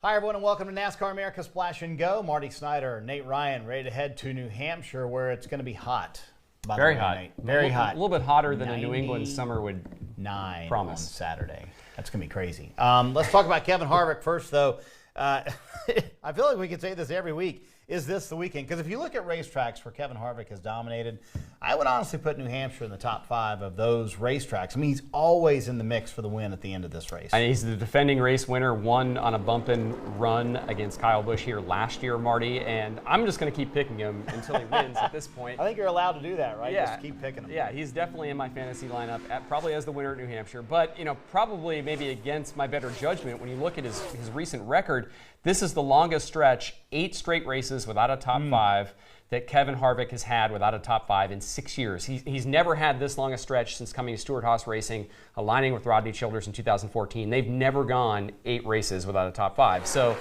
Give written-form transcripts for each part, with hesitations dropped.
Hi, everyone, and welcome to NASCAR America Splash and Go. Marty, Snider, Nate Ryan, ready to head to New Hampshire, where it's going to be hot. Very hot. Nate. Very hot. A little bit hotter than a New England summer would promise. On Saturday. That's going to be crazy. Let's talk about Kevin Harvick first, though. I feel like we could say this every week. Is this the weekend? Because if you look at racetracks where Kevin Harvick has dominated, I would honestly put New Hampshire in the top 5 of those racetracks. I mean, he's always in the mix for the win at the end of this race. And he's the defending race winner, won on a bumpin' run against Kyle Busch here last year, Marty, and I'm just going to keep picking him until he wins at this point. I think you're allowed to do that, right? Yeah. Just keep picking him. Yeah, he's definitely in my fantasy lineup, probably as the winner at New Hampshire, but probably maybe against my better judgment. When you look at his recent record, this is the longest stretch, 8 straight races without a top 5 that Kevin Harvick has had without a top 5 in 6 years. He's never had this long a stretch since coming to Stewart-Haas Racing, aligning with Rodney Childers in 2014. They've never gone 8 races without a top 5. So,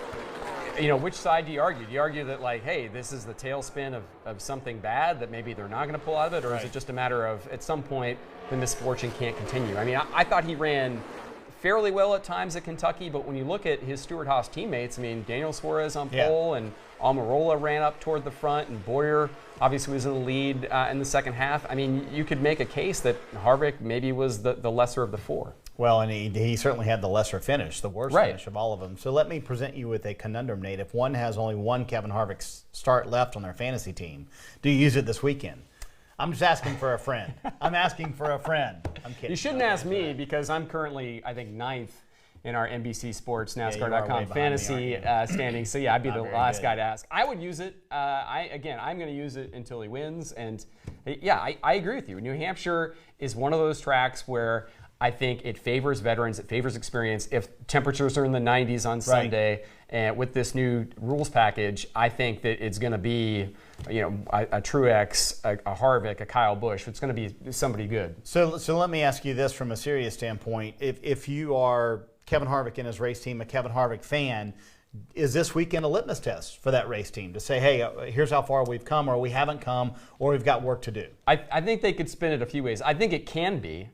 which side do you argue? Do you argue that, like, hey, this is the tailspin of something bad, that maybe they're not going to pull out of it? Or is it just a matter of, at some point, the misfortune can't continue? I mean, I thought he ran fairly well at times at Kentucky, but when you look at his Stewart-Haas teammates, I mean, Daniel Suarez on pole, and Almirola ran up toward the front, and Boyer obviously was in the lead in the second half. I mean, you could make a case that Harvick maybe was the lesser of the 4. Well, and he certainly had the lesser finish, the worst finish of all of them. So let me present you with a conundrum, Nate. If one has only one Kevin Harvick start left on their fantasy team, do you use it this weekend? I'm just asking for a friend. I'm asking for a friend. I'm kidding. You shouldn't ask me because I'm currently, I think, 9th in our NBC Sports NASCAR.com fantasy standings. So, I'd be the last guy to ask. I would use it. I'm going to use it until he wins. And, I agree with you. New Hampshire is one of those tracks where I think it favors veterans. It favors experience. If temperatures are in the 90s on Sunday, and with this new rules package, I think that it's going to be, a Truex, a Harvick, a Kyle Busch. It's going to be somebody good. So let me ask you this from a serious standpoint. If you are Kevin Harvick and his race team, a Kevin Harvick fan, is this weekend a litmus test for that race team to say, hey, here's how far we've come, or we haven't come, or we've got work to do? I think they could spin it a few ways. I think it can be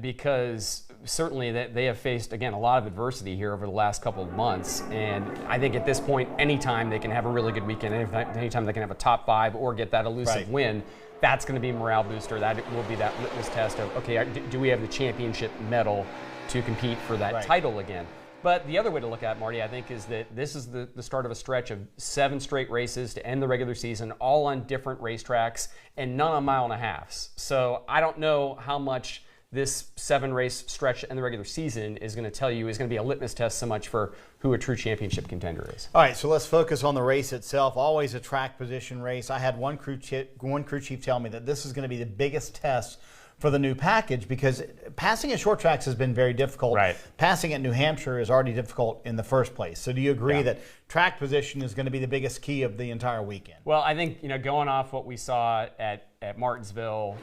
because certainly they have faced, again, a lot of adversity here over the last couple of months. And I think at this point, anytime they can have a really good weekend, anytime they can have a top 5 or get that elusive win, that's going to be a morale booster. That will be that litmus test of, okay, do we have the championship medal to compete for that title again? But the other way to look at it, Marty, I think, is that this is the start of a stretch of 7 straight races to end the regular season, all on different racetracks, and none on mile and a halves. So I don't know how much this 7-race stretch in the regular season is going to tell you is going to be a litmus test so much for who a true championship contender is. All right, so let's focus on the race itself. Always a track position race. I had one crew chief tell me that this is going to be the biggest test for the new package because passing at short tracks has been very difficult. Passing at New Hampshire is already difficult in the first place. So do you agree that track position is going to be the biggest key of the entire weekend? Well, I think, going off what we saw at Martinsville,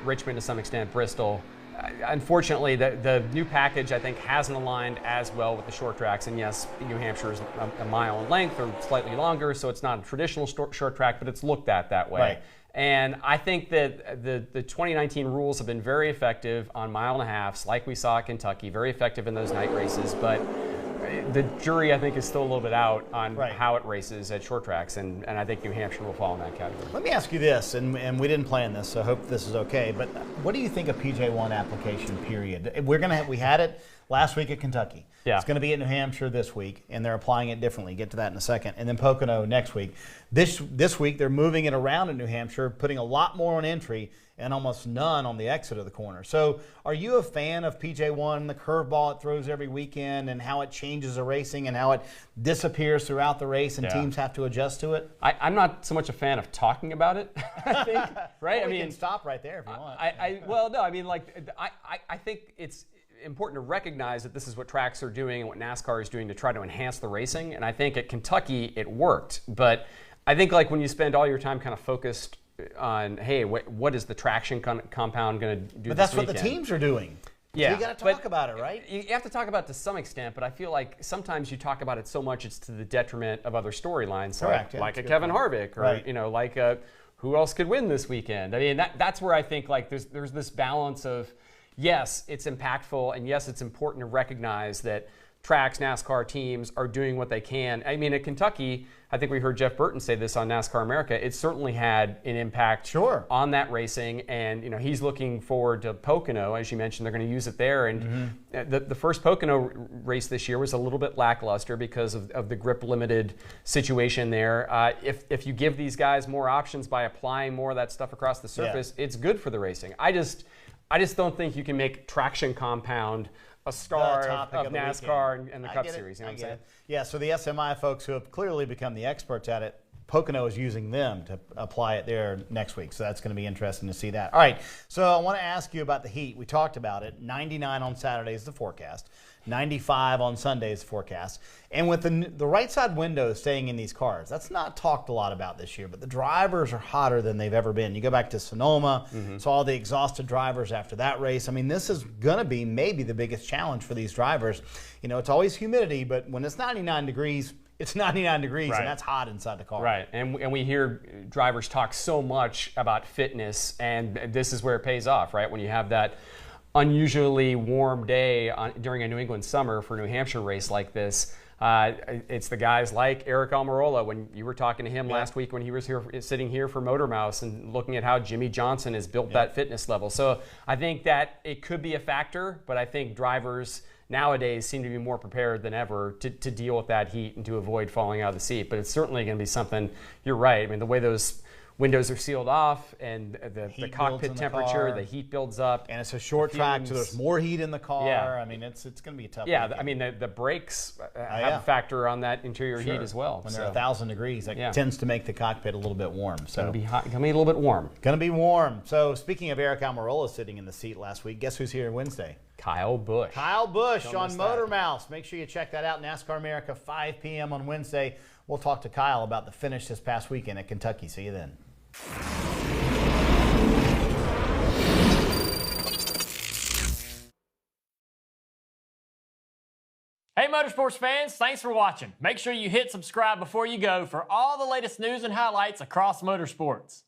Richmond to some extent, Bristol, unfortunately, the new package, I think, hasn't aligned as well with the short tracks. And yes, New Hampshire is a mile in length or slightly longer, so it's not a traditional short track, but it's looked at that way. And I think that the 2019 rules have been very effective on mile and a halves, like we saw at Kentucky, very effective in those night races. But the jury, I think, is still a little bit out on how it races at short tracks, and I think New Hampshire will fall in that category. Let me ask you this, and we didn't plan this, so I hope this is okay, but what do you think of PJ1 application period? We had it last week at Kentucky. It's going to be at New Hampshire this week, and they're applying it differently. Get to that in a second. And then Pocono next week. This week, they're moving it around in New Hampshire, putting a lot more on entry and almost none on the exit of the corner. So are you a fan of PJ1, the curveball it throws every weekend, and how it changes the racing and how it disappears throughout the race and teams have to adjust to it? I'm not so much a fan of talking about it, I think. Well, we can stop right there if you want. I think it's important to recognize that this is what tracks are doing and what NASCAR is doing to try to enhance the racing. And I think at Kentucky it worked. But I think when you spend all your time kind of focused on, hey, what is the traction compound going to do? But that's what the teams are doing. Yeah, so you got to talk about it, right? You have to talk about it to some extent, but I feel like sometimes you talk about it so much it's to the detriment of other storylines, like a Kevin Harvick, or who else could win this weekend. I mean, that's where I think there's this balance of, yes, it's impactful, and yes, it's important to recognize that tracks, NASCAR teams are doing what they can. I mean, at Kentucky, I think we heard Jeff Burton say this on NASCAR America. It certainly had an impact on that racing, and he's looking forward to Pocono, as you mentioned. They're going to use it there, and the first Pocono race this year was a little bit lackluster because of the grip limited situation there. If you give these guys more options by applying more of that stuff across the surface, it's good for the racing. I just don't think you can make traction compound a star of NASCAR and the Cup Series. You know what I'm saying? Yeah, so the SMI folks who have clearly become the experts at it, Pocono is using them to apply it there next week. So that's going to be interesting to see that. All right, so I want to ask you about the heat. We talked about it. 99 on Saturday is the forecast. 95 on Sunday is the forecast. And with the right side window staying in these cars, that's not talked a lot about this year, but the drivers are hotter than they've ever been. You go back to Sonoma, saw the exhausted drivers after that race. I mean, this is going to be maybe the biggest challenge for these drivers. It's always humidity, but when it's 99 degrees, it's 99 degrees, and that's hot inside the car. Right, and we hear drivers talk so much about fitness, and this is where it pays off, right? When you have that unusually warm day during a New England summer for a New Hampshire race like this, it's the guys like Eric Almirola. When you were talking to him last week when he was here, sitting here for Motor Mouse, and looking at how Jimmy Johnson has built that fitness level. So I think that it could be a factor, but I think drivers nowadays seem to be more prepared than ever to deal with that heat and to avoid falling out of the seat. But it's certainly going to be something, you're right. I mean, the way those windows are sealed off and the cockpit temperature, the heat builds up. And it's a short track, so there's more heat in the car. Yeah. I mean, it's going to be a tough weekend. I mean, the brakes have a factor on that interior heat as well. When they're 1,000 degrees, that tends to make the cockpit a little bit warm. So going to be hot, going to be a little bit warm. Going to be warm. So speaking of Eric Almirola sitting in the seat last week, guess who's here Wednesday? Kyle Busch. Kyle Busch on Motor Mouse. Make sure you check that out. NASCAR America, 5 p.m. on Wednesday. We'll talk to Kyle about the finish this past weekend at Kentucky. See you then. Hey Motorsports fans, thanks for watching. Make sure you hit subscribe before you go for all the latest news and highlights across motorsports.